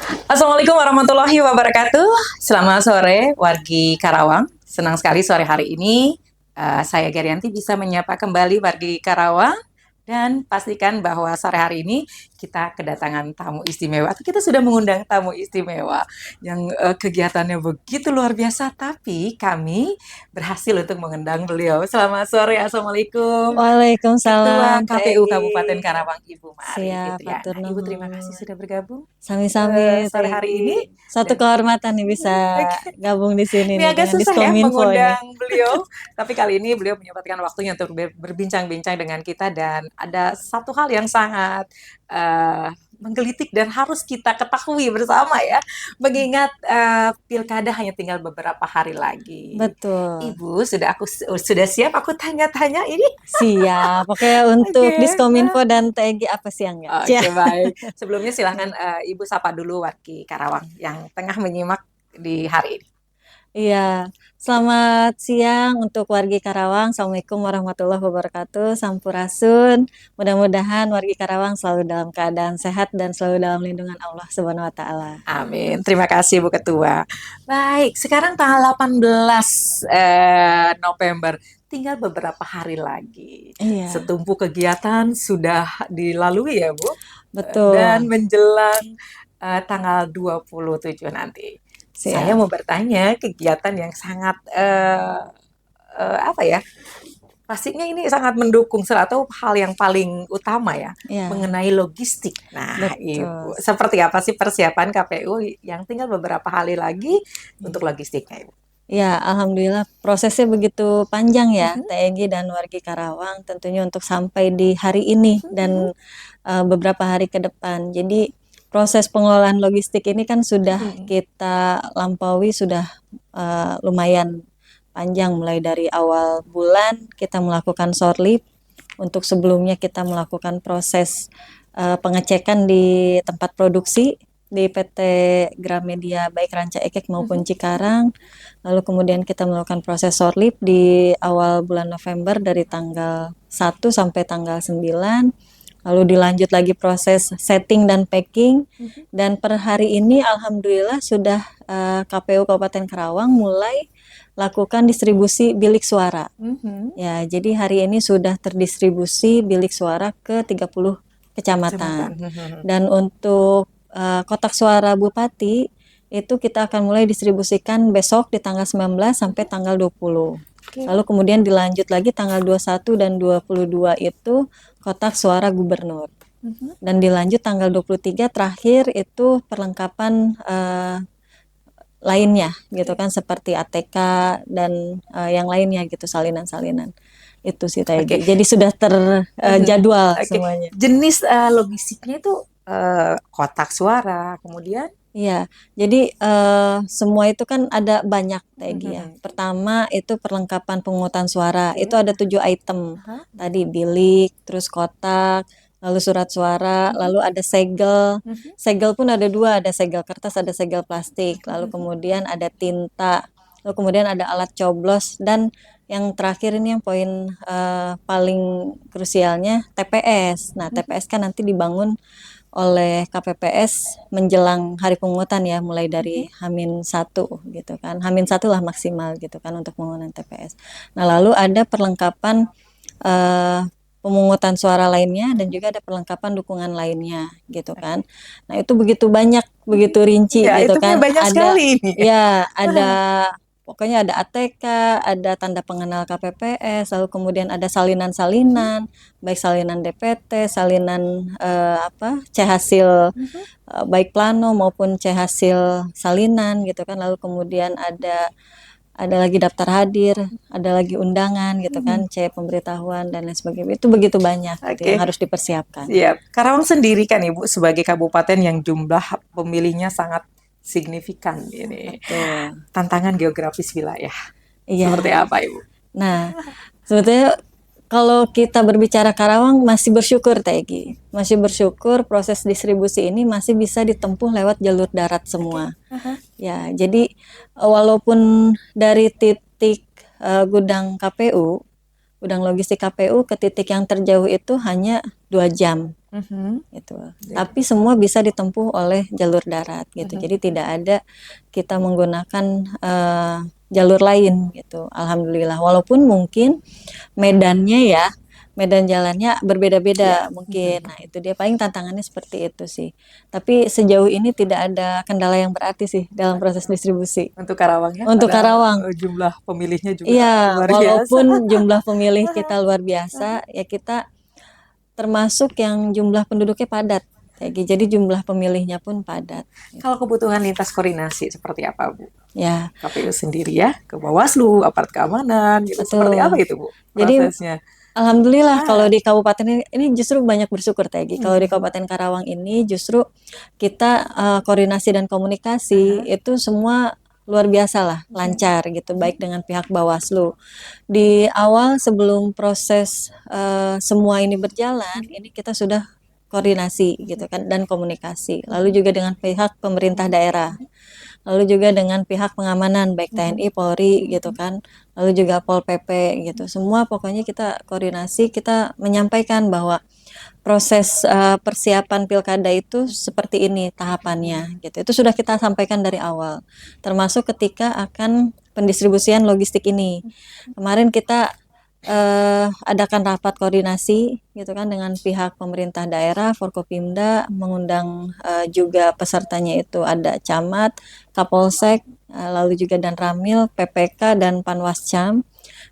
Assalamualaikum warahmatullahi wabarakatuh. Selamat sore, wargi Karawang. Senang sekali sore hari ini saya Gerianti bisa menyapa kembali wargi Karawang dan pastikan bahwa sore hari ini kita kedatangan tamu istimewa. Kita sudah mengundang tamu istimewa yang kegiatannya begitu luar biasa, tapi kami berhasil untuk mengundang beliau. Selamat sore, Assalamualaikum. Waalaikumsalam Ketua Teh KPU Egi. Kabupaten Karawang, Ibu Mari Siap, hatur Fitriana. Ibu terima kasih nuhun. sudah bergabung Sami-sami Teh sore hari Egi. ini Suatu dan kehormatan nih bisa gabung di sini ini nih agak dengan susah ya Diskominfo ini. mengundang beliau, tapi kali ini beliau menyempatkan waktunya untuk berbincang-bincang dengan kita dan ada satu hal yang sangat menggelitik dan harus kita ketahui bersama ya, mengingat pilkada hanya tinggal beberapa hari lagi. Betul. Ibu, sudah siap aku tanya-tanya ini? Siap. Oke, untuk Oke. Diskominfo dan Teh Egi apa sih yang enggak? Oke, baik. Sebelumnya silahkan Ibu sapa dulu wargi Karawang yang tengah menyimak di hari ini. Iya, selamat siang untuk wargi Karawang. Assalamualaikum warahmatullahi wabarakatuh. Sampurasun. Mudah-mudahan wargi Karawang selalu dalam keadaan sehat dan selalu dalam lindungan Allah Subhanahu wa taala. Amin. Terima kasih Bu Ketua. Baik, sekarang tanggal 18 November. Tinggal beberapa hari lagi. Iya, Setumpu kegiatan sudah dilalui ya Bu. Dan betul. menjelang tanggal 27 nanti. Saya Siap. mau bertanya kegiatan yang sangat apa ya? Pastinya ini sangat mendukung atau hal yang paling utama ya, Ya, mengenai logistik. Nah, betul. Ibu, seperti apa sih persiapan KPU yang tinggal beberapa hari lagi Iya. untuk logistiknya, Ibu? Ya, alhamdulillah prosesnya begitu panjang ya, Mhm, Teh Egi dan wargi Karawang tentunya untuk sampai di hari ini mhm, dan beberapa hari ke depan. Jadi proses pengelolaan logistik ini kan sudah mhm, kita lampaui sudah lumayan panjang mulai dari awal bulan kita melakukan sorlip. Untuk sebelumnya kita melakukan proses pengecekan di tempat produksi di PT Gramedia baik Ranca Ekek maupun mhm, Cikarang. Lalu kemudian kita melakukan proses sorlip di awal bulan November dari tanggal 1 sampai tanggal 9. Lalu dilanjut lagi proses setting dan packing. mhm. Dan per hari ini alhamdulillah sudah KPU Kabupaten Karawang mulai lakukan distribusi bilik suara. Mhm. Ya, jadi hari ini sudah terdistribusi bilik suara ke 30 Kecamatan. kecamatan. Mhm. Dan untuk kotak suara Bupati itu kita akan mulai distribusikan besok di tanggal 19 sampai tanggal 20. Oke. Lalu kemudian dilanjut lagi tanggal 21 dan 22 itu kotak suara gubernur. Mhm. Dan dilanjut tanggal 23 terakhir itu perlengkapan lainnya gitu Oke. kan seperti ATK dan yang lainnya gitu salinan-salinan. Itu sih Oke. Tegi. Jadi sudah Mhm. terjadwal Oke. semuanya. Jenis logistiknya itu kotak suara, kemudian Iya, jadi semua itu kan ada banyak Tegi ya. mhm. Pertama itu perlengkapan pemungutan suara. Itu Oke. ada 7 item. Aha. Tadi bilik, terus kotak, lalu surat suara, Mhm. lalu ada segel. Mhm. Segel pun ada dua, ada segel kertas, ada segel plastik. Lalu Mhm. kemudian ada tinta, lalu kemudian ada alat coblos dan yang terakhir ini yang poin paling krusialnya TPS. Nah, Mhm. TPS kan nanti dibangun oleh KPPS menjelang hari pemungutan ya, mulai Mhm. dari H-1 gitu kan. H-1 lah maksimal gitu kan untuk penggunaan TPS. Nah, lalu ada perlengkapan eh, pemungutan suara lainnya dan juga ada perlengkapan dukungan lainnya gitu kan. Oke. Nah, itu begitu banyak, begitu rinci Iya, gitu hitungnya kan. banyak Ada sekali ini. ya, ada pokoknya ada ATK, ada tanda pengenal KPPS, lalu kemudian ada Mhm. salinan-salinan, baik salinan DPT, salinan C hasil Mhm. baik plano maupun C hasil salinan gitu kan. Lalu kemudian ada lagi daftar hadir, ada lagi undangan gitu Mhm. kan, C pemberitahuan dan lain sebagainya. Itu begitu banyak gitu yang Oke, harus dipersiapkan. siap. Karawang sendiri kan Ibu sebagai kabupaten yang jumlah pemilihnya sangat signifikan ini. Betul. Tantangan geografis wilayah. Seperti Iya. apa Ibu? Nah, sebetulnya kalau kita berbicara Karawang masih bersyukur Tegi. Masih bersyukur proses distribusi ini masih bisa ditempuh lewat jalur darat Oke. semua. Aha. Ya, jadi walaupun dari titik gudang KPU gudang logistik KPU ke titik yang terjauh itu hanya 2 jam gitu. Tapi semua bisa ditempuh oleh jalur darat gitu. Jadi tidak ada kita menggunakan jalur lain gitu. Alhamdulillah. Walaupun mungkin medannya ya, medan jalannya berbeda-beda mungkin. Nah, itu dia paling tantangannya seperti itu sih. Tapi sejauh ini tidak ada kendala yang berarti sih dalam proses distribusi. Untuk Karawang ya, Untuk padahal Karawang, jumlah pemilihnya juga iya, luar biasa. walaupun jumlah pemilih kita luar biasa, ya kita termasuk yang jumlah penduduknya padat. Kayak gitu. Jadi jumlah pemilihnya pun padat. Kalau kebutuhan lintas koordinasi seperti apa, Bu? Ya, KPU sendiri ya, ke Bawaslu, aparat keamanan, gitu. Seperti apa betul. itu, Bu, Jadi prosesnya? alhamdulillah kalau di kabupaten ini justru banyak bersyukur Tegi. Kalau di Kabupaten Karawang ini justru kita koordinasi dan komunikasi itu semua luar biasa lah, lancar gitu, baik dengan pihak Bawaslu. Di awal sebelum proses semua ini berjalan, ini kita sudah koordinasi gitu kan dan komunikasi. Lalu juga dengan pihak pemerintah daerah. Lalu juga dengan pihak pengamanan baik TNI, Polri gitu kan. Lalu juga Pol PP gitu. Semua pokoknya kita koordinasi, kita menyampaikan bahwa proses persiapan pilkada itu seperti ini tahapannya gitu. Itu sudah kita sampaikan dari awal. Termasuk ketika akan pendistribusian logistik ini. Kemarin kita adakan rapat koordinasi gitu kan dengan pihak pemerintah daerah, Forkopimda, mengundang juga pesertanya itu ada camat, Kapolsek, lalu juga dan Ramil, PPK dan Panwascam.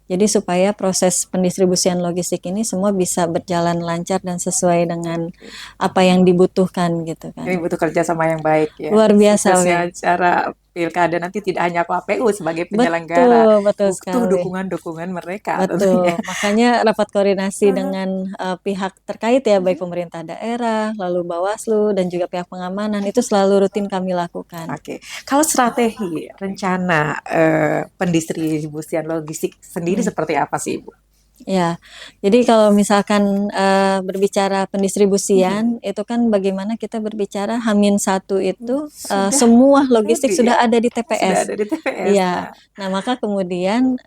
Jadi supaya proses pendistribusian logistik ini semua bisa berjalan lancar dan sesuai dengan apa yang dibutuhkan gitu Ini kan. butuh kerjasama yang baik ya. Luar biasa, Suksesnya Wei. acara pilkada nanti tidak hanya KPU sebagai penyelenggara, Betul, betul butuh sekali. dukungan-dukungan mereka tentunya. Betul, makanya rapat koordinasi dengan pihak terkait ya, baik pemerintah daerah, lalu Bawaslu, dan juga pihak pengamanan, itu selalu rutin kami lakukan. Oke, kalau strategi rencana pendistribusian logistik sendiri seperti apa sih, Ibu? Ya, jadi kalau misalkan berbicara pendistribusian, itu kan bagaimana kita berbicara H-1 itu Sudah semua logistik ready sudah ya? ada di Sudah TPS. ada di TPS. Iya, nah maka kemudian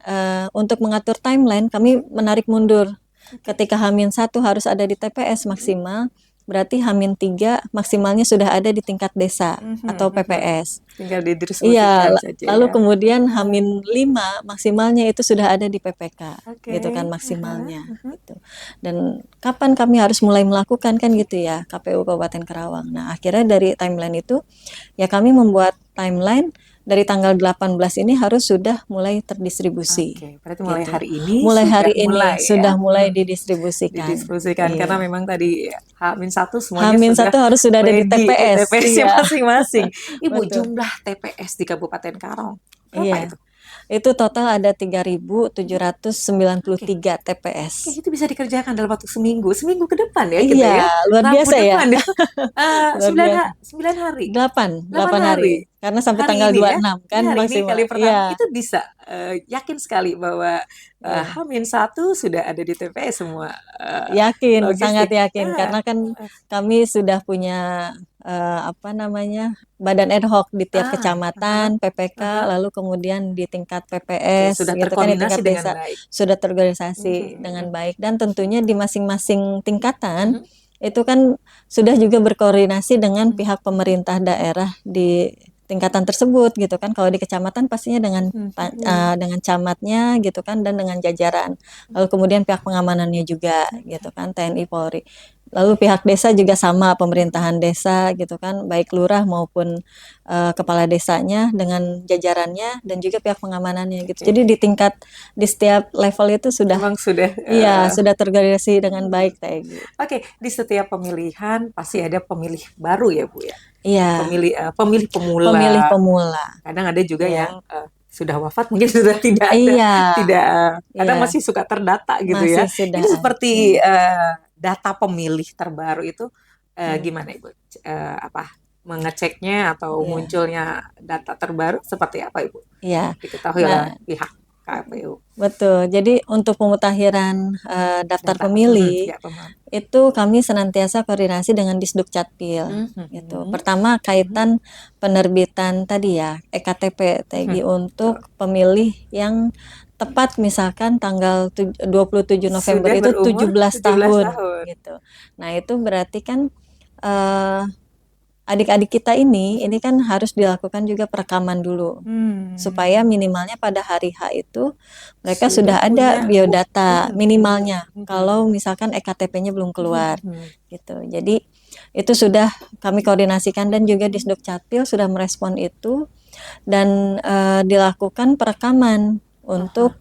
untuk mengatur timeline kami menarik mundur. Ketika H-1 harus ada di TPS maksimal, berarti H-3 maksimalnya sudah ada di tingkat desa atau PPS. Tinggal Iya, didistribusikan saja lalu ya. kemudian H-5 maksimalnya itu sudah ada di PPK, gitu kan Oke. maksimalnya gitu. Dan kapan kami harus mulai melakukan kan gitu ya, KPU Kabupaten Karawang. Nah, akhirnya dari timeline itu ya kami membuat timeline dari tanggal 18 ini harus sudah mulai terdistribusi. Oke, berarti mulai Gitu. hari ini Mulai hari sudah ini mulai ya. sudah mulai didistribusikan. Didistribusikan karena Iya. memang tadi H-1 semuanya H-1 sudah harus sudah ada di ready di TPS. TPS-nya Iya, masing-masing. Ibu, betul. jumlah TPS di Kabupaten Karawang berapa Iya. itu? Itu total ada 3.793 Oke, TPS. itu bisa dikerjakan dalam waktu seminggu, seminggu ke depan ya gitu Iya, ya. luar Rabu biasa ya. depan ya. Luar biasa. 9 hari. 8 8 hari. hari. Karena sampai Hari tanggal ini ya. 26 Ini kan hari ini maksimal. kali pertama Iya, itu bisa yakin sekali bahwa iya. H-1 sudah ada di TPS semua Yakin, sangat logistik. yakin karena kan kami sudah punya apa namanya? Badan ad hoc di tiap kecamatan, PPK, lalu kemudian di tingkat Oke, PPS sudah gitu kan di terkoordinasi tingkat dengan desa baik. sudah terorganisasi dengan baik dan tentunya di masing-masing tingkatan itu kan sudah juga berkoordinasi dengan pihak pemerintah daerah di tingkatan tersebut gitu kan. Kalau di kecamatan pastinya dengan camatnya gitu kan dan dengan jajaran. Lalu kemudian pihak pengamanannya juga gitu kan, TNI, Polri. Lalu pihak desa juga sama, pemerintahan desa gitu kan, baik lurah maupun kepala desanya dengan jajarannya dan juga pihak pengamanannya gitu. Jadi di setiap level itu sudah Memang sudah iya, sudah terkoordinasi dengan baik kayak gitu. Oke, di setiap pemilihan pasti ada pemilih baru ya, Bu ya. Iya, Pemilih pemula. pemilih pemula. Kadang ada juga Iya. yang sudah wafat mungkin sudah tidak ada, Iya, tidak kadang iya. masih suka terdata gitu ya. Masih sudah Ini ada. seperti data pemilih terbaru itu gimana Ibu? Mengeceknya atau Iya. munculnya data terbaru seperti apa Ibu? Iya. Diketahui oleh pihak KPU. Betul. Jadi untuk pemutahiran daftar pemilih Ya, itu kami senantiasa koordinasi dengan Disduk Capil gitu. Pertama kaitan penerbitan tadi ya EKTP TGI untuk pemilih yang tepat misalkan tanggal 27 November Sudah itu berumur 17 17 tahun tahun. gitu. Nah, itu berarti kan eh, adik-adik kita ini kan harus dilakukan juga perekaman dulu supaya minimalnya pada hari H itu mereka sudah ada punya. biodata Mhm. minimalnya Mhm. kalau misalkan EKTP-nya belum keluar Mhm. gitu. Jadi itu sudah kami koordinasikan dan juga Disduk Capil sudah merespon itu dan dilakukan perekaman untuk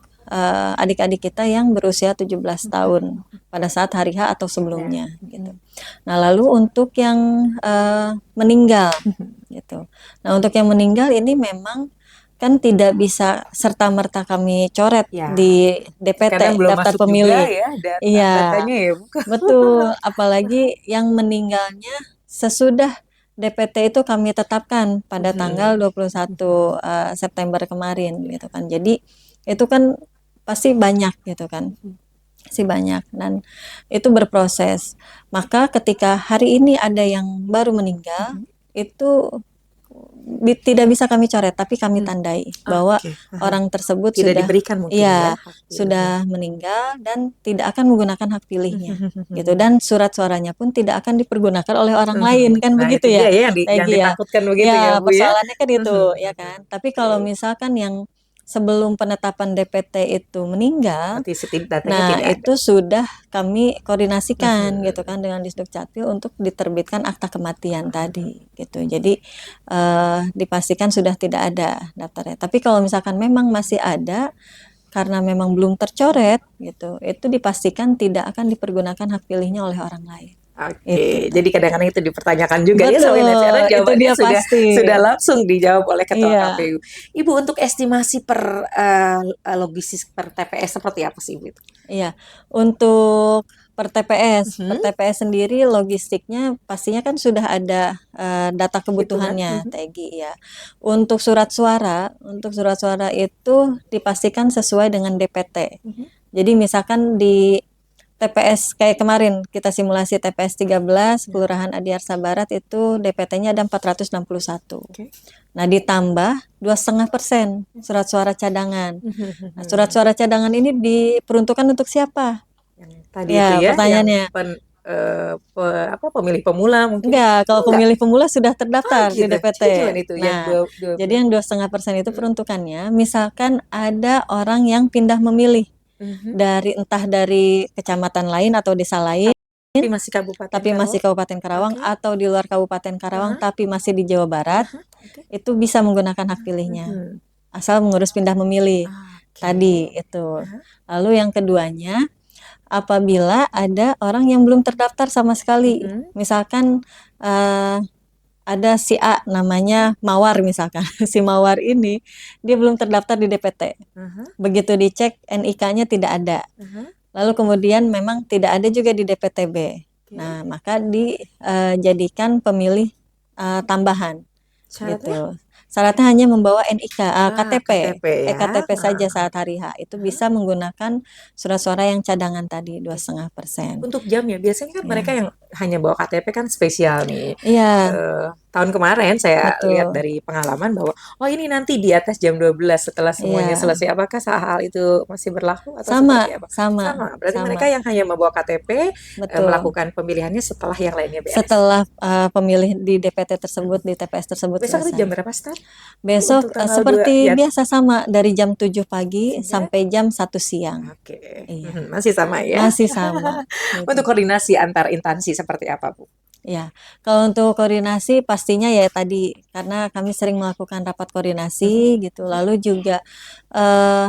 adik-adik kita yang berusia 17 tahun pada saat hari H atau sebelumnya gitu. Nah, lalu untuk yang meninggal gitu. Nah, untuk yang meninggal ini memang kan tidak bisa serta-merta kami coret Ya, di karena DPT, belum daftar masuk juga pemilih. ya Iya, datanya ya, bukan? betul. Apalagi yang meninggalnya sesudah DPT itu kami tetapkan pada tanggal 21 September kemarin gitu kan. Jadi itu kan pasti banyak gitu kan. Pasti banyak dan itu berproses. Maka ketika hari ini ada yang baru meninggal itu tidak bisa kami coret tapi kami tandai bahwa Oke. orang tersebut Tidak sudah diberikan mungkin ya ya hak pilihnya. sudah meninggal dan tidak akan menggunakan hak pilihnya gitu dan surat suaranya pun tidak akan dipergunakan oleh orang lain kan Nah, itu begitu dia ya ya yang Lagi ya ditakutkan begitu ya, ya Bu, ya? persoalannya kan itu ya kan tapi kalau Oke. misalkan yang sebelum penetapan DPT itu meninggal. Berarti datanya Nah, tidak ada. itu sudah kami koordinasikan gitu kan dengan Disduk Capil untuk diterbitkan akta kematian tadi gitu. Jadi dipastikan sudah tidak ada daftarnya. Tapi kalau misalkan memang masih ada karena memang belum tercoret gitu, itu dipastikan tidak akan dipergunakan hak pilihnya oleh orang lain. Itu Oke, jadi tadi. kadang-kadang itu dipertanyakan juga ya sama ini, karena Betul, itu jawabannya dia pasti. sudah langsung dijawab oleh Ketua Iya, KPU. Ibu, untuk estimasi per logistik per TPS seperti apa sih, Ibu itu? iya. Untuk per Mhm. TPS sendiri logistiknya pastinya kan sudah ada data Hitungan. kebutuhannya, Tegi ya. Untuk surat suara itu dipastikan sesuai dengan DPT. Jadi misalkan di TPS kayak kemarin kita simulasi TPS 13 Ya. Kelurahan Adiarsa Barat itu DPT-nya ada 461. Oke. Nah, ditambah 2,5% surat suara cadangan. Nah, surat suara cadangan ini diperuntukkan untuk siapa? Yang tadi itu Ya, ya, yang pertanyaannya. pemilih pemula mungkin? Enggak, Oh, kalau enggak. pemilih pemula sudah Oh, terdaftar di gitu. DPT. Jadi gimana itu yang Nah, dua jadi yang 2,5% itu Mhm. peruntukannya, misalkan ada orang yang pindah memilih Mhm. entah dari kecamatan lain atau desa lain, Tapi masih Kabupaten tapi masih Karawang? Kabupaten Karawang Oke. atau di luar Kabupaten Karawang Aha. tapi masih di Jawa Barat, Aha. Oke. itu bisa menggunakan hak pilihnya. Mhm. Asal mengurus pindah memilih. Tadi Oke. itu. Aha. Lalu yang keduanya, apabila ada orang yang belum terdaftar sama sekali. Mhm. Misalkan ada si A namanya Mawar misalkan. Si Mawar ini dia belum terdaftar di DPT. Aha. Begitu dicek NIK-nya tidak ada. Aha. Lalu kemudian memang tidak ada juga di DPTB. Oke. Nah, maka dijadikan pemilih tambahan Syaratnya? gitu. Syaratnya hanya membawa NIK, KTP, KTP ya. KTP saja saat hari H. Itu bisa menggunakan surat suara yang cadangan tadi Oke. 2,5%. Untuk jamnya, biasanya kan Ya, mereka yang hanya bawa KTP kan spesial nih. iya, Tahun kemarin saya lihat betul. dari pengalaman bahwa, oh ini nanti di atas jam 12 setelah semuanya Iya, selesai. Apakah hal itu masih berlaku atau sama, seperti apa? sama, Sama, berarti mereka sama, yang hanya membawa KTP betul. melakukan pemilihannya setelah yang lainnya beres. Setelah pemilih di DPT tersebut, di TPS tersebut Besok itu jam selesai. berapa start? Bu, Besok untuk tanggal 2 seperti ya. biasa sama dari jam 7 pagi Sampai? sampai jam 1 siang. Oke. Iya, Masih sama ya. masih sama Untuk gitu. koordinasi antar instansi seperti apa, Bu? Ya, kalau untuk koordinasi pastinya ya tadi karena kami sering melakukan rapat koordinasi gitu, lalu juga eh,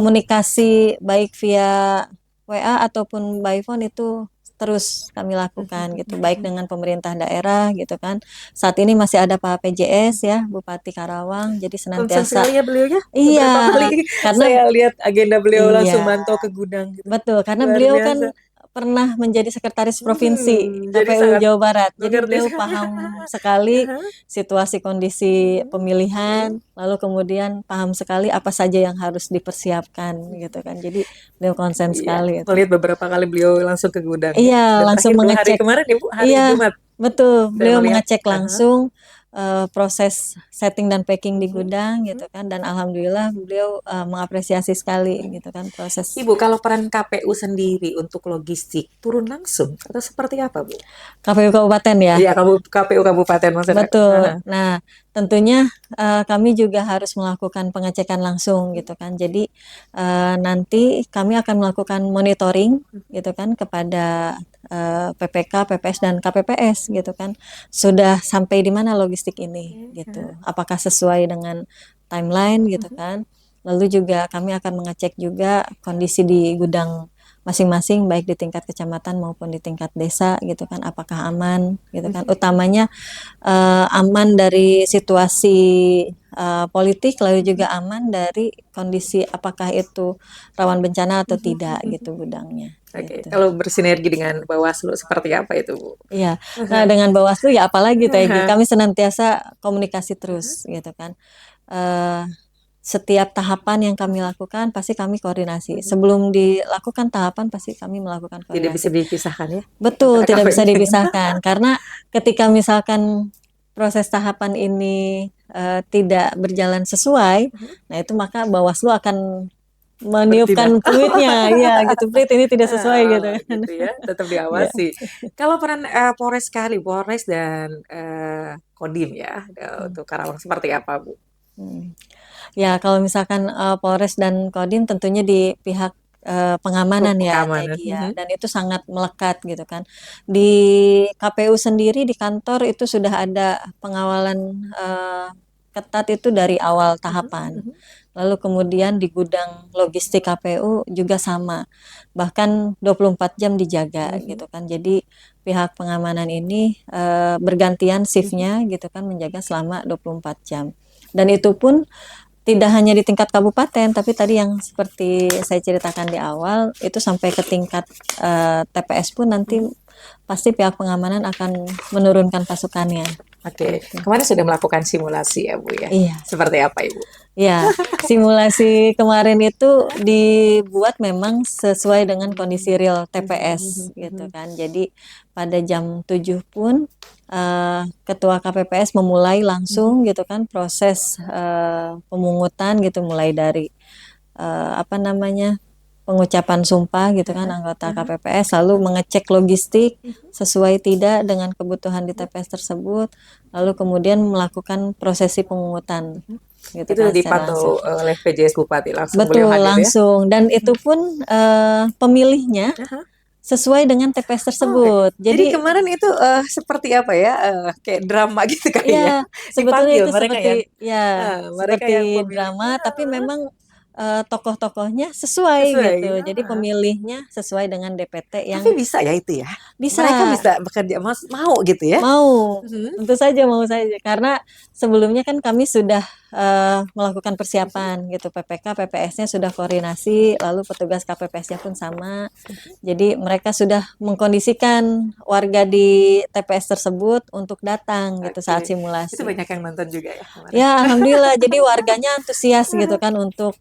komunikasi baik via WA ataupun by phone itu terus kami lakukan gitu, baik dengan pemerintah daerah gitu kan. Saat ini masih ada Pak PJS ya, Bupati Karawang, jadi Konsen senantiasa sekali ya beliau ya. Beberapa iya, kali karena saya lihat agenda beliau langsung iya mantau ke gudang gitu. betul, karena Luar beliau kan biasa. pernah menjadi sekretaris provinsi Jadi KPU sangat Jawa Barat. Jadi mengerti beliau sekali. paham sekali Aha. situasi kondisi pemilihan, lalu kemudian paham sekali apa saja yang harus dipersiapkan gitu kan. Jadi beliau konsen Iya, sekali itu. melihat beberapa kali beliau langsung ke gudang ya. Iya, Dan langsung terakhir 2 hari mengecek. kemarin ya Bu, hari Iya, Jumat betul. saya Beliau melihat. mengecek Aha. langsung proses setting dan packing di gudang gitu kan, dan alhamdulillah beliau mengapresiasi sekali gitu kan proses. Ibu, kalau peran KPU sendiri untuk logistik turun langsung atau seperti apa, Bu? KPU Kabupaten ya. Iya, kamu KPU Kabupaten maksudnya. Betul. Nah, tentunya kami juga harus melakukan pengecekan langsung gitu kan. Jadi nanti kami akan melakukan monitoring gitu kan kepada PPK, PPS dan KPPS gitu kan. Sudah sampai di mana logistik ini gitu. Apakah sesuai dengan timeline gitu kan. Lalu juga kami akan mengecek juga kondisi di gudang masing-masing baik di tingkat kecamatan maupun di tingkat desa gitu kan, apakah aman gitu kan, utamanya aman dari situasi politik, lalu juga aman dari kondisi apakah itu rawan bencana atau tidak gitu gudangnya Oke, gitu. kalau bersinergi dengan Bawaslu seperti apa itu, Bu? Iya, nah dengan Bawaslu ya apalagi Tegi, kami senantiasa komunikasi terus gitu kan. Eh, Setiap tahapan yang kami lakukan pasti kami koordinasi. Sebelum dilakukan tahapan pasti kami melakukan Tidak bisa koordinasi. dipisahkan ya Betul, antara tidak bisa KPU. dipisahkan karena ketika misalkan proses tahapan ini tidak berjalan sesuai, nah itu maka Bawaslu akan Bertindak. meniupkan peluitnya, ya gitu, Prit ini tidak sesuai gitu Oh, kan. gitu ya, tetap Ya. diawasi. Kalau peran Polres kali, Polres dan Kodim ya, untuk Karawang seperti apa, Bu? Hmm. Ya, kalau misalkan Polres dan Kodim tentunya di pihak pengamanan ya, Keamanan. Tegi ya, dan itu sangat melekat gitu kan. Di KPU sendiri di kantor itu sudah ada pengawalan ketat itu dari awal tahapan. Lalu kemudian di gudang logistik KPU juga sama. Bahkan 24 jam dijaga gitu kan. Jadi pihak pengamanan ini bergantian shiftnya gitu kan, menjaga selama 24 jam. Dan itu pun tidak hanya di tingkat kabupaten, tapi tadi yang seperti saya ceritakan di awal, itu sampai ke tingkat TPS pun nanti pasti pihak pengamanan akan menurunkan pasukannya. Oke, Gitu. kemarin sudah melakukan simulasi ya, Bu ya. Iya. Seperti apa, Ibu? Ya, simulasi kemarin itu dibuat memang sesuai dengan kondisi real TPS gitu kan. Jadi pada jam 7 pun Ketua KPPS memulai langsung gitu kan proses pemungutan gitu, mulai dari apa namanya, pengucapan sumpah gitu kan anggota KPPS, lalu mengecek logistik sesuai tidak dengan kebutuhan di TPS tersebut, lalu kemudian melakukan prosesi pemungutan gitu Itu kan secara langsung. dipantau oleh PJS Bupati langsung beliau Betul, hadir ya. langsung, dan itu pun pemilihnya sesuai dengan TPS Oh, tersebut. jadi Jadi kemarin itu seperti apa ya? Kayak drama gitu kali ya. ya, sebetulnya Dipanggil itu seperti ya mereka yang seperti pemilih drama, tapi memang tokoh-tokohnya sesuai sesuai. gitu. Jadi pemilihnya sesuai dengan DPT Tapi yang bisa ya itu ya. Mereka bisa. bisa bekerja mau gitu ya. Mau, Mhm. tentu saja mau saja. Karena sebelumnya kan kami sudah melakukan persiapan gitu. PPK, PPS-nya sudah koordinasi, lalu petugas KPPS-nya pun sama. Jadi mereka sudah mengkondisikan warga di TPS tersebut untuk datang gitu saat Oke. Itu simulasi. banyak yang nonton juga ya kemarin. Ya, alhamdulillah. Jadi warganya antusias gitu kan untuk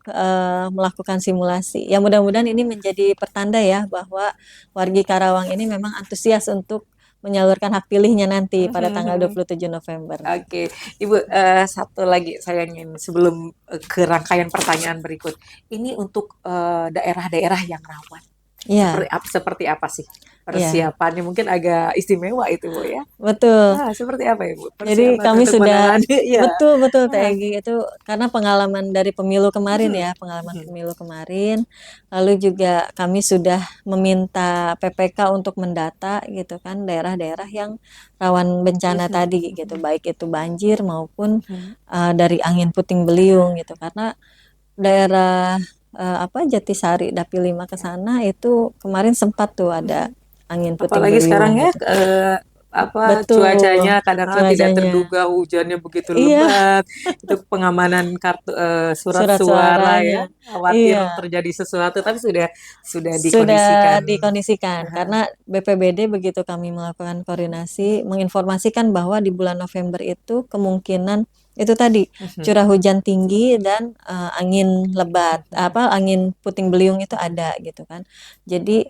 melakukan simulasi. Ya mudah-mudahan ini menjadi pertanda ya bahwa wargi Karawang ini memang antusias untuk menyalurkan hak pilihnya nanti pada tanggal 27 November. Oke, Ibu, satu lagi saya ingin sebelum ke rangkaian pertanyaan berikut. Ini untuk daerah-daerah yang rawan. Iya, Seperti apa sih iya, persiapannya? Mungkin agak istimewa itu, Bu ya. betul. Seperti apa, Ibu? Jadi Persiapan kami untuk sudah menangani ya. betul betul Teh Ah, Egi, itu karena pengalaman dari pemilu kemarin mhm, ya, pengalaman mhm. pemilu kemarin. Lalu juga kami sudah meminta PPK untuk mendata gitu kan daerah-daerah yang rawan bencana tadi gitu, baik itu banjir maupun dari angin puting beliung gitu. Karena daerah apa Jatisari Dapil 5 ke sana itu kemarin sempat tuh ada angin puting Apalagi sekarang beliung ya gitu. cuacanya Betul, kadang-kadang tidak cuacanya. terduga, hujannya begitu Iya, lebat. Itu pengamanan kartu surat surat suara ya. suaranya. Khawatir Iya, terjadi sesuatu tapi sudah sudah dikondisikan. dikondisikan Aha. karena BPBD begitu kami melakukan koordinasi menginformasikan bahwa di bulan November itu kemungkinan itu tadi curah hujan tinggi dan angin lebat, apa angin puting beliung itu ada gitu kan. Jadi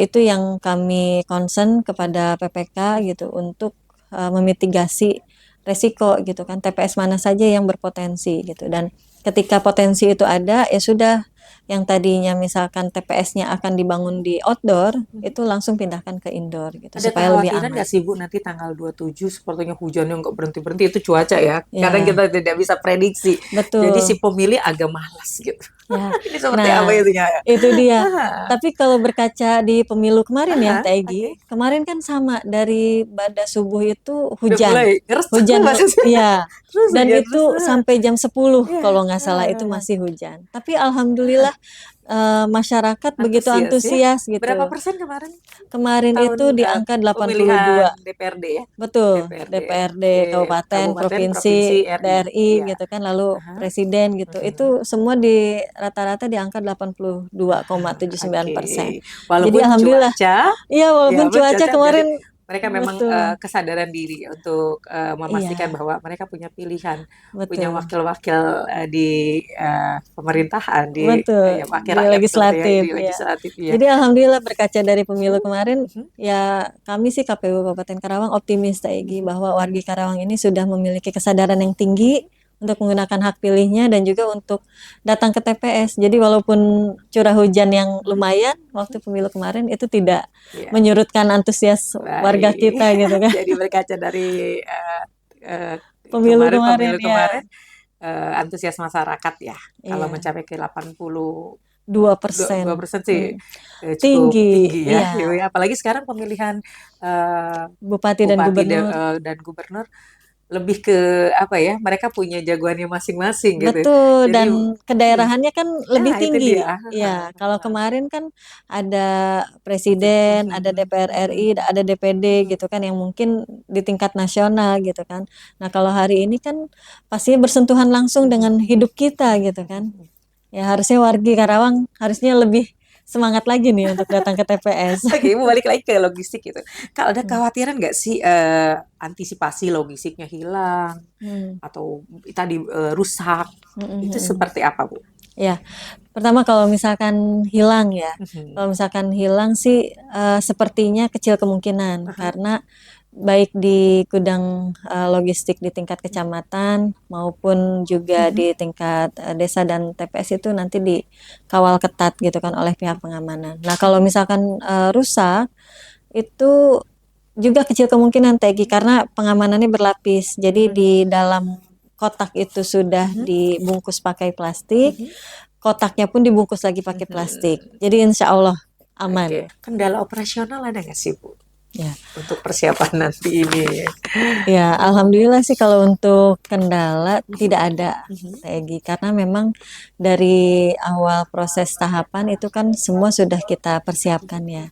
itu yang kami concern kepada PPK gitu untuk memitigasi resiko gitu kan, TPS mana saja yang berpotensi gitu. Dan ketika potensi itu ada, ya sudah, yang tadinya misalkan TPS-nya akan dibangun di outdoor, itu langsung pindahkan ke indoor gitu Ada supaya lebih kekhawatiran aman. nggak sih Bu nanti tanggal 27 sepertinya hujannya nggak berhenti-berhenti itu cuaca ya. Kadang Ya, kita tidak bisa prediksi. Jadi si betul. pemilih agak malas gitu. Ya. Ini seperti apa Nah, itunya? itu dia. Ah, Tapi kalau berkaca di pemilu kemarin ya, Teh oke. Egi, kemarin kan sama dari pada subuh itu Udah mulai hujan. ngeres Hujan, maksudnya. ya. Terus Dan hujan terus. itu sampai jam 10 Iya. kalau nggak salah itu Ah, masih hujan. Tapi alhamdulillah masyarakat begitu antusias ya. antusias Berapa gitu. persen kemarin Kemarin tahun itu di angka pemilihan 82. DPRD ya? Betul, DPRD ya. DPRD, Oke, kabupaten, Kabupaten, Provinsi, provinsi, RI. DRI Iya. gitu kan, lalu Aha. presiden gitu. Mhm. Itu semua di rata-rata di angka Ah, 82,79%. oke. Jadi Walaupun alhamdulillah, cuaca, iya ya walaupun cuaca mencuaca, jadi kemarin mereka memang betul. kesadaran diri untuk memastikan Iya, bahwa mereka punya pilihan, punya betul. wakil-wakil di pemerintahan, di Betul, ya wakil di rakyat seperti ya legislatif di ya. legislatif ya. Jadi alhamdulillah berkaca dari pemilu Mhm, kemarin, mhm, ya kami sih KPU Kabupaten Karawang optimis Teh Egi, mhm. bahwa wargi Karawang ini sudah memiliki kesadaran yang tinggi untuk menggunakan hak pilihnya dan juga untuk datang ke TPS. Jadi walaupun curah hujan yang lumayan waktu pemilu kemarin itu tidak Ya, menyurutkan antusias warga baik. kita gitu kan. Jadi berkaca dari eh, Pemilu kemarin kemarin pemilu ya, kemarin antusias masyarakat ya kalau iya, mencapai ke 80 dua dua persen persen sih Hmm, cukup tinggi, tinggi ya. iya, Apalagi sekarang pemilihan eh, bupati dan bupati gubernur. dan gubernur lebih ke apa ya? Mereka punya jagoannya masing-masing gitu. Betul, Jadi, dan hmm, kedaerahannya kan lebih itu dia. tinggi. Ya, kalau kemarin kan ada presiden, ada DPR RI, ada DPD gitu kan yang mungkin di tingkat nasional gitu kan. Nah, kalau hari ini kan pastinya bersentuhan langsung dengan hidup kita gitu kan. Ya, harusnya wargi Karawang harusnya lebih semangat lagi nih untuk datang ke TPS. Oke, Ibu balik lagi ke logistik gitu. Kalau ada Hmm. kekhawatiran nggak sih antisipasi logistiknya hilang Hmm. atau tadi rusak? Hmm. Hmm. Itu Hmm. seperti apa, Bu? Ya, pertama kalau misalkan hilang ya, Mhm. kalau misalkan hilang sih sepertinya kecil kemungkinan Aha. karena baik di gudang logistik di tingkat kecamatan maupun juga Mhm. di tingkat desa dan TPS itu nanti dikawal ketat gitu kan oleh pihak pengamanan. Nah, kalau misalkan rusak itu juga kecil kemungkinan Tegi karena pengamanannya berlapis. Jadi Mhm. di dalam kotak itu sudah Mhm. dibungkus pakai plastik, Mhm. kotaknya pun dibungkus lagi pakai plastik. Mhm. Jadi insya Allah Oke, aman. kendala operasional ada nggak sih, Bu, Ya, untuk persiapan nanti ini? ya alhamdulillah sih kalau untuk kendala tidak ada, Mhm. Tegi, karena memang dari awal proses tahapan itu kan semua sudah kita persiapkan ya.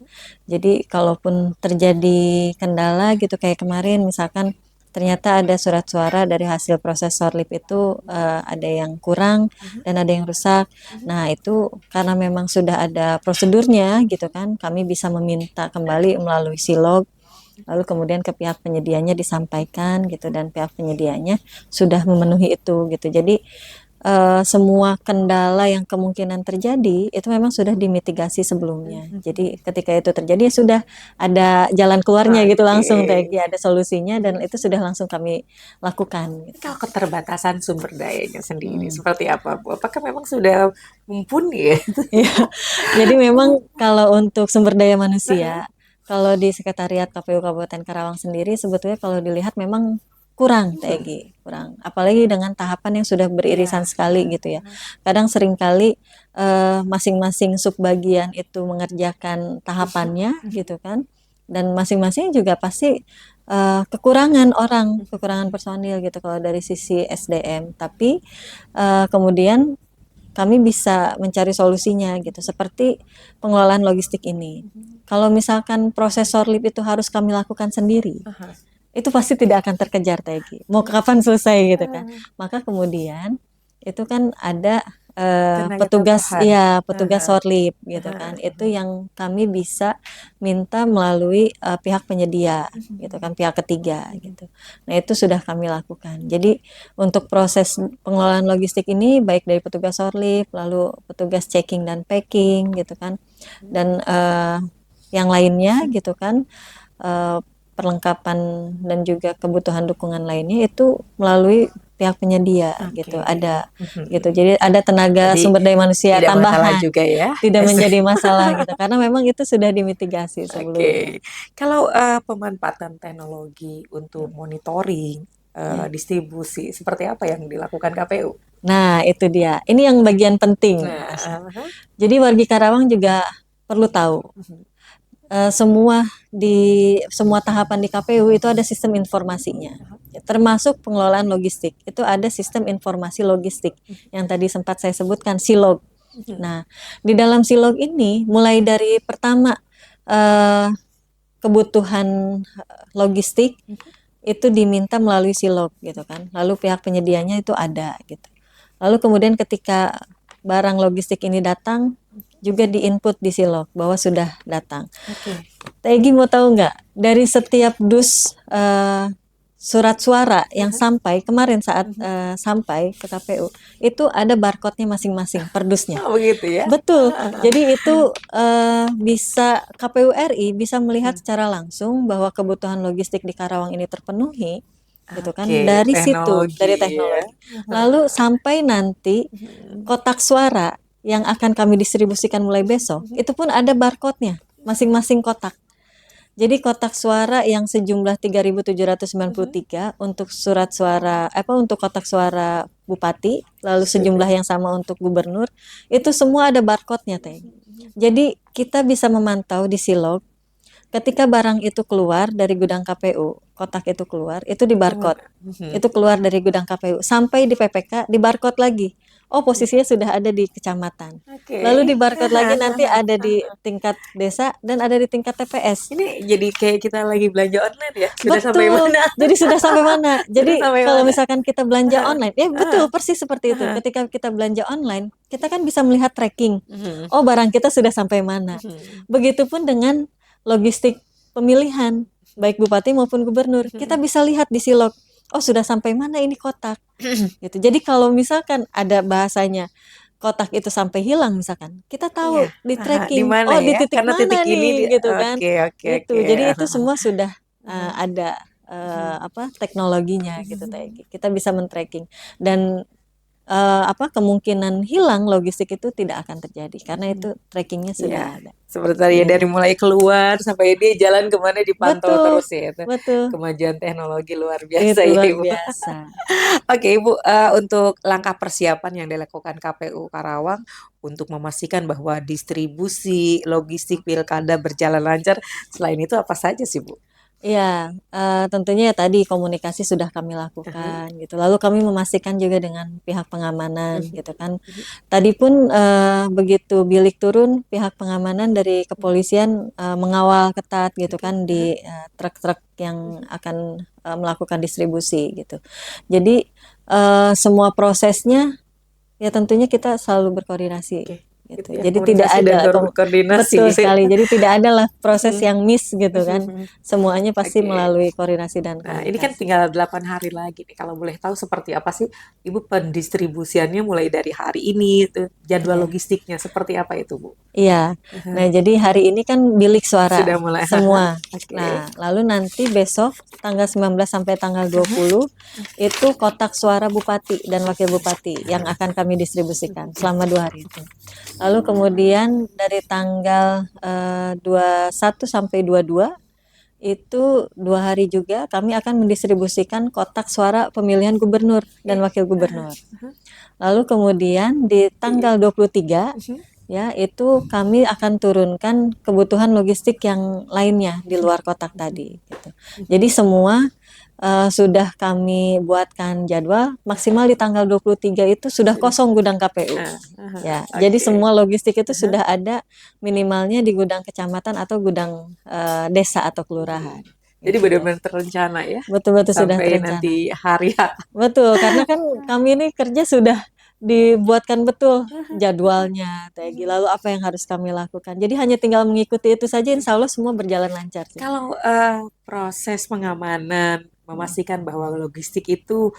Jadi kalaupun terjadi kendala gitu kayak kemarin misalkan ternyata ada surat suara dari hasil proses sorlip itu ada yang kurang dan ada yang rusak. Nah, itu karena memang sudah ada prosedurnya gitu kan, kami bisa meminta kembali melalui silog, lalu kemudian ke pihak penyedianya disampaikan gitu dan pihak penyedianya sudah memenuhi itu gitu. Jadi semua kendala yang kemungkinan terjadi itu memang sudah dimitigasi sebelumnya. Jadi ketika itu terjadi ya sudah ada jalan keluarnya gitu Oke. langsung Tegi, ada solusinya dan itu sudah langsung kami lakukan Ini gitu. kalau keterbatasan sumber dayanya sendiri Hmm. seperti apa, Bu? Apakah memang sudah mumpuni ya? Iya. Jadi memang kalau untuk sumber daya manusia, kalau di Sekretariat KPU Kabupaten Karawang sendiri sebetulnya kalau dilihat memang kurang TG, kurang. Apalagi dengan tahapan yang sudah beririsan Iya. sekali gitu ya. Kadang seringkali masing-masing subbagian itu mengerjakan tahapannya gitu kan. Dan masing-masing juga pasti kekurangan orang, kekurangan personil gitu kalau dari sisi SDM. Tapi kemudian kami bisa mencari solusinya gitu. Seperti pengelolaan logistik ini. Kalau misalkan proses sorlip itu harus kami lakukan sendiri, Aha. itu pasti tidak akan terkejar Tegi. Mau kapan selesai gitu kan. Maka kemudian itu kan ada Tenaga petugas tambahan. ya petugas Aha. sorlip gitu Aha. kan. Itu yang kami bisa minta melalui pihak penyedia gitu kan, pihak ketiga gitu. Nah, itu sudah kami lakukan. Jadi untuk proses pengelolaan logistik ini baik dari petugas sorlip, lalu petugas checking dan packing gitu kan. Dan yang lainnya gitu kan, perlengkapan dan juga kebutuhan dukungan lainnya itu melalui pihak penyedia gitu, Oke. ada gitu. Jadi ada tenaga Jadi sumber daya manusia tidak masalah tambahan, juga ya. tidak menjadi masalah gitu. Karena memang itu sudah dimitigasi sebelumnya. Oke. Kalau pemanfaatan teknologi untuk monitoring Ya. distribusi seperti apa yang dilakukan KPU? Nah, itu dia. Ini yang bagian penting, Mas. Nah, Jadi wargi Karawang juga perlu tahu semua tahapan di KPU itu ada sistem informasinya, termasuk pengelolaan logistik. Itu ada sistem informasi logistik yang tadi sempat saya sebutkan, Silog. Nah, di dalam Silog ini mulai dari pertama eh, kebutuhan logistik itu diminta melalui Silog gitu kan. Lalu pihak penyedianya itu ada gitu. Lalu kemudian ketika barang logistik ini datang juga diinput di Silog bahwa sudah datang. oke. Tegi mau tahu nggak dari setiap surat suara yang sampai kemarin saat sampai ke KPU itu ada barcode-nya masing-masing per dusnya. Oh, begitu ya. Betul. Jadi itu bisa KPU RI bisa melihat secara langsung bahwa kebutuhan logistik di Karawang ini terpenuhi gitu kan Oke, dari situ, teknologi dari ya. teknologi. Lalu sampai nanti kotak suara yang akan kami distribusikan mulai besok, itu pun ada barcode-nya masing-masing kotak. Jadi kotak suara yang sejumlah 3.793 untuk surat suara untuk kotak suara bupati, lalu sejumlah yang sama untuk gubernur, itu semua ada barcode-nya, Teh. Jadi kita bisa memantau di Silog ketika barang itu keluar dari gudang KPU, kotak itu keluar, itu di barcode. Itu keluar dari gudang KPU sampai di PPK di barcode lagi. Oh, posisinya sudah ada di kecamatan. Oke. Lalu di barcode lagi nanti ada di tingkat desa dan ada di tingkat TPS. Ini jadi kayak kita lagi belanja online ya. Sudah sampai Betul. mana? Jadi sudah sampai mana? Jadi sampai kalau mana? misalkan kita belanja online, ya betul persis seperti itu. Ketika kita belanja online, kita kan bisa melihat tracking. Oh, barang kita sudah sampai mana. Begitupun dengan logistik pemilihan, baik bupati maupun gubernur. Kita bisa lihat di Silog. Oh, sudah sampai mana ini kotak. Gitu. Jadi kalau misalkan ada bahasanya kotak itu sampai hilang misalkan, kita tahu Iya. di Di tracking. mana Oh, di ya? titik Karena mana titik ini nih gitu kan. oke, oke, Itu. oke. Jadi itu semua sudah ada teknologinya gitu Teh. Kita bisa men-tracking dan kemungkinan hilang logistik itu tidak akan terjadi karena itu trackingnya sudah Iya. ada. Seperti tadi ya, Gitu. dari mulai keluar sampai dia jalan kemana dipantau Betul, terus ya. Itu betul. kemajuan teknologi luar biasa Itu ya luar Ibu. biasa. Oke Ibu, untuk langkah persiapan yang dilakukan KPU Karawang untuk memastikan bahwa distribusi logistik pilkada berjalan lancar, selain itu apa saja sih Bu? Iya, tentunya ya tadi komunikasi sudah kami lakukan gitu. Lalu kami memastikan juga dengan pihak pengamanan gitu kan. Tadi pun begitu bilik turun, pihak pengamanan dari kepolisian mengawal ketat gitu kan di truk-truk yang akan melakukan distribusi gitu. Jadi semua prosesnya ya tentunya kita selalu berkoordinasi Oke, gitu. gitu ya, Jadi tidak komunikasi dan ada koordinasi betul gitu ya. sekali. Jadi tidak ada lah proses yang miss gitu kan. Semuanya pasti Oke. melalui koordinasi dan Nah, ini kan komunikasi. tinggal 8 hari lagi nih. Kalau boleh tahu seperti apa sih Ibu pendistribusiannya mulai dari hari ini, itu jadwal Iya. logistiknya seperti apa itu, Bu? Iya. Nah, jadi hari ini kan bilik suara Sudah mulai. semua. Oke. Nah, lalu nanti besok tanggal 19 sampai tanggal 20 itu kotak suara bupati dan wakil bupati yang akan kami distribusikan selama 2 hari itu. Lalu kemudian dari tanggal 21 sampai 22 itu 2 hari juga kami akan mendistribusikan kotak suara pemilihan gubernur dan wakil gubernur. Lalu kemudian di tanggal 23 ya itu kami akan turunkan kebutuhan logistik yang lainnya di luar kotak tadi gitu. Jadi semua sudah kami buatkan jadwal maksimal di tanggal 23 itu sudah kosong gudang KPU. Ya, jadi Oke. semua logistik itu sudah ada minimalnya di gudang kecamatan atau gudang desa atau kelurahan. Jadi Gitu, Teh. benar-benar terencana ya Betul-betul sudah sampai terencana. nanti hari H. Betul, karena kan kami ini kerja sudah dibuatkan betul jadwalnya, Tegi. Lalu apa yang harus kami lakukan. Jadi hanya tinggal mengikuti itu saja, insya Allah semua berjalan lancar sih. Kalau proses pengamanan memastikan bahwa logistik itu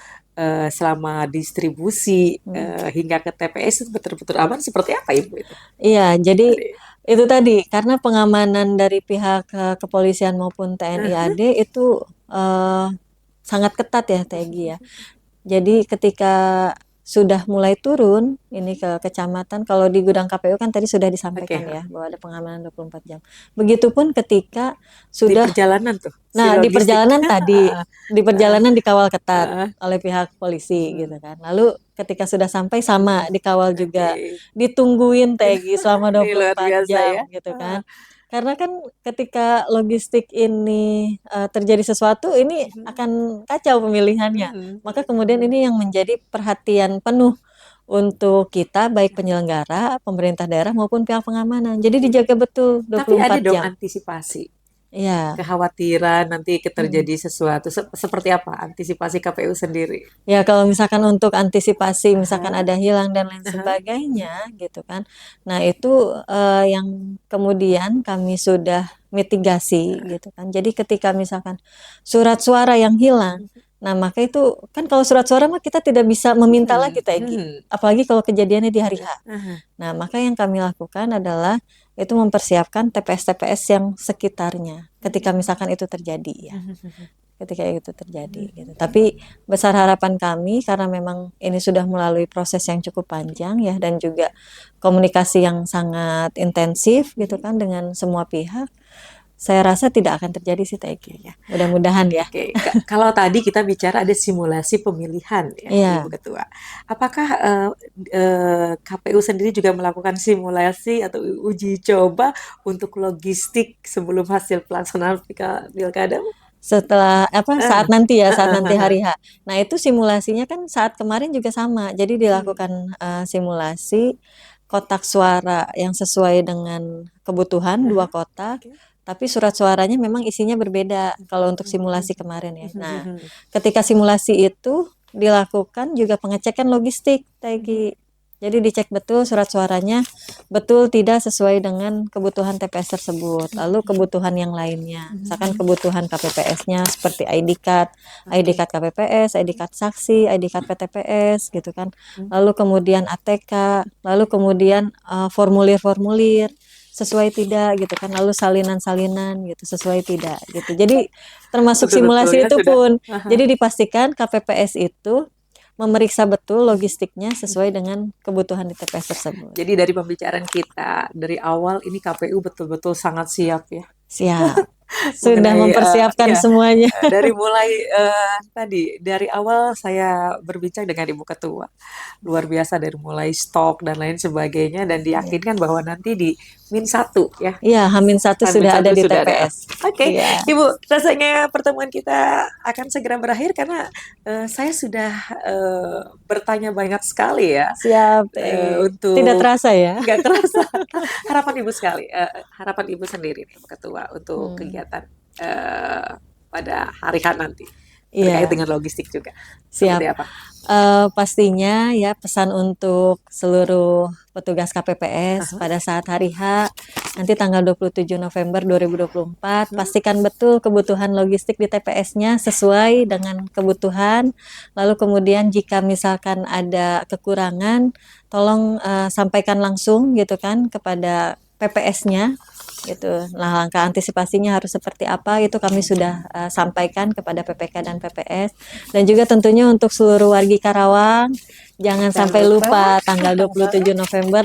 selama distribusi hingga ke TPS itu betul-betul aman seperti apa Ibu itu? Iya, jadi Tadi. Itu tadi, karena pengamanan dari pihak kepolisian maupun TNI AD itu sangat ketat ya, Tegi ya. Jadi ketika sudah mulai turun ini ke kecamatan, kalau di gudang KPU kan tadi sudah Oke, disampaikan ya bahwa ada pengamanan 24 jam. Begitupun ketika di sudah, perjalanan tuh si nah di logistik. perjalanan tadi, di Heeh, perjalanan dikawal ketat heeh, oleh pihak polisi mhm, gitu kan. Lalu ketika sudah sampai sama dikawal juga, oke. ditungguin Tegi selama Ini luar 24 biasa ya. jam gitu Heeh, kan. Karena kan ketika logistik ini terjadi sesuatu, ini mhm, akan kacau pemilihannya. mhm, Maka mhm, kemudian mhm. ini yang menjadi perhatian penuh untuk kita, baik penyelenggara, pemerintah daerah maupun pihak pengamanan. Jadi Oke. dijaga betul Tapi ada 24 dong jam. antisipasi. Iya. Kekhawatiran nanti Mm. terjadi sesuatu. Seperti apa antisipasi KPU sendiri? Ya kalau misalkan untuk antisipasi, misalkan Aha, ada hilang dan lain aha, sebagainya, gitu kan. Nah itu yang kemudian kami sudah mitigasi, gitu kan. Jadi ketika misalkan surat suara yang hilang, nah maka itu kan kalau surat suara mah kita tidak bisa meminta lagi, mhm, Tegi. mhm. Apalagi kalau kejadiannya di hari H. Aha, Nah, maka yang kami lakukan adalah itu mempersiapkan TPS-TPS yang sekitarnya ketika misalkan itu terjadi ya. mhm, Ketika itu terjadi gitu. mhm. Tapi besar harapan kami karena memang ini sudah melalui proses yang cukup panjang ya dan juga komunikasi yang sangat intensif gitu kan dengan semua pihak. Saya rasa tidak akan terjadi sih Oke Tegi. ya. Mudah-mudahan ya. Oke, kalau tadi kita bicara ada simulasi pemilihan ya, Ibu Iya. Ketua. Apakah KPU sendiri juga melakukan simulasi atau uji coba untuk logistik sebelum hasil pelaksanaan pilkada? Setelah apa Eh, saat nanti ya, eh, saat eh, nanti eh, eh. hari H. Nah, itu simulasinya kan saat kemarin juga sama. Jadi Hmm, dilakukan simulasi kotak suara yang sesuai dengan kebutuhan eh, dua eh. kotak, Oke. tapi surat suaranya memang isinya berbeda kalau untuk simulasi kemarin ya. Nah, ketika simulasi itu dilakukan juga pengecekan logistik, Tegi. Jadi dicek betul surat suaranya betul tidak sesuai dengan kebutuhan TPS tersebut. Lalu kebutuhan yang lainnya, misalkan kebutuhan KPPS-nya seperti ID Oke. card KPPS, ID card saksi, ID card PTPS gitu kan. Lalu kemudian ATK, lalu kemudian formulir-formulir sesuai tidak gitu kan. Lalu salinan-salinan gitu sesuai tidak gitu. Jadi termasuk Betul-betul simulasi ya itu sudah. pun. Aha. Jadi dipastikan KPPS itu memeriksa betul logistiknya sesuai dengan kebutuhan di TPS tersebut. Jadi dari pembicaraan kita dari awal ini KPU betul-betul sangat siap ya Siap, sudah mengenai mempersiapkan ya semuanya. dari mulai tadi dari awal saya berbincang dengan Ibu Ketua luar biasa dari mulai stok dan lain sebagainya dan Iya, diyakinkan bahwa nanti di Min 1 ya iya, H-1 Hamin sudah ada satu di sudah ada. TPS. Oke, Iya, Ibu, rasanya pertemuan kita akan segera berakhir karena saya sudah bertanya banyak sekali ya siap. Tidak untuk terasa ya. nggak terasa harapan Ibu sekali, harapan Ibu sendiri nih, Ketua untuk Hmm, kegiatan pada hari H nanti terkait iya, dengan logistik juga. siap. Seperti apa? Pastinya ya pesan untuk seluruh petugas KPPS Aha, pada saat hari H nanti tanggal 27 November 2024 hmm, pastikan betul kebutuhan logistik di TPS-nya sesuai dengan kebutuhan. Lalu kemudian jika misalkan ada kekurangan tolong sampaikan langsung gitu kan kepada PPS-nya gitu. Nah, langkah antisipasinya harus seperti apa itu kami sudah sampaikan kepada PPK dan PPS. Dan juga tentunya untuk seluruh wargi Karawang, jangan jangan sampai lupa. lupa tanggal 27 November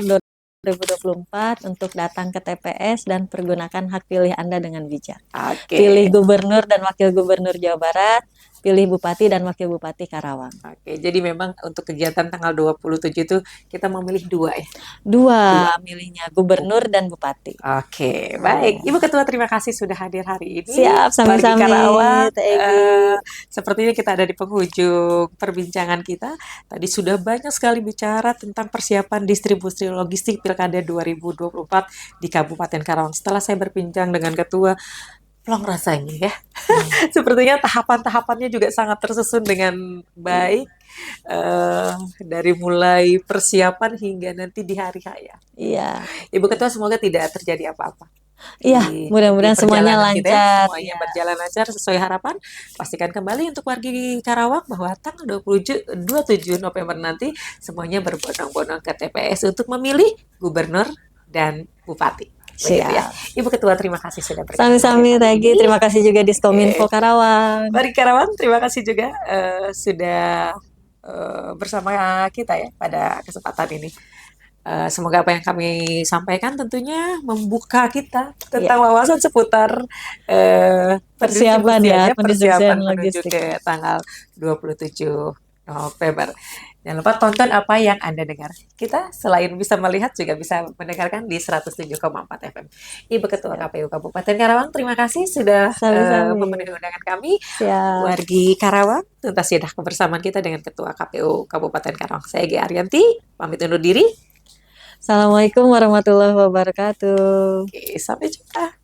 2024 untuk datang ke TPS dan pergunakan hak pilih Anda dengan bijak. Oke. Pilih gubernur dan wakil gubernur Jawa Barat, pilih bupati dan wakil bupati Karawang. Oke, jadi memang untuk kegiatan tanggal 27 itu kita memilih dua ya. Dua Dua. milihnya, gubernur dan bupati. Oke, baik. Ya. Ibu Ketua, terima kasih sudah hadir hari ini. Siap, Wargi sami-sami, Karawang, Teh Egi. sepertinya kita ada di penghujung perbincangan kita. Tadi sudah banyak sekali bicara tentang persiapan distribusi logistik Pilkada 2024 di Kabupaten Karawang. Setelah saya berbincang dengan Ketua, plong rasanya ya. Hmm. Sepertinya tahapan-tahapannya juga sangat tersusun dengan baik. Dari mulai persiapan hingga nanti di hari H ya. Iya, Ibu Ketua, semoga tidak terjadi apa-apa iya, di mudah-mudahan semuanya perjalanan kita ya, lancar. semuanya Ya, berjalan lancar sesuai harapan. Pastikan kembali untuk wargi Karawang bahwa tanggal 27 November nanti semuanya berbondong-bondong ke TPS untuk memilih gubernur dan bupati. Begitu ya. Siap. Ibu Ketua, terima kasih sudah bergabung Sami-sami hari Regi, ini. terima kasih juga Diskominfo Karawang. Mari Karawang, terima kasih juga sudah bersama kita ya pada kesempatan ini. Semoga apa yang kami sampaikan tentunya membuka kita Ya, tentang wawasan seputar persiapan ya, pendistribusian persiapan menuju logistik. ke tanggal 27 November. Jangan lupa tonton apa yang Anda dengar. Kita selain bisa melihat juga bisa mendengarkan di 107,4 FM. Ibu Ketua Siap. KPU Kabupaten Karawang, terima kasih sudah Sami-sami. memenuhi undangan kami. Siap. Wargi Karawang, tuntas sudah kebersamaan kita dengan Ketua KPU Kabupaten Karawang. Saya Gia Arianti, pamit undur diri. Assalamualaikum warahmatullahi wabarakatuh. Oke, sampai jumpa.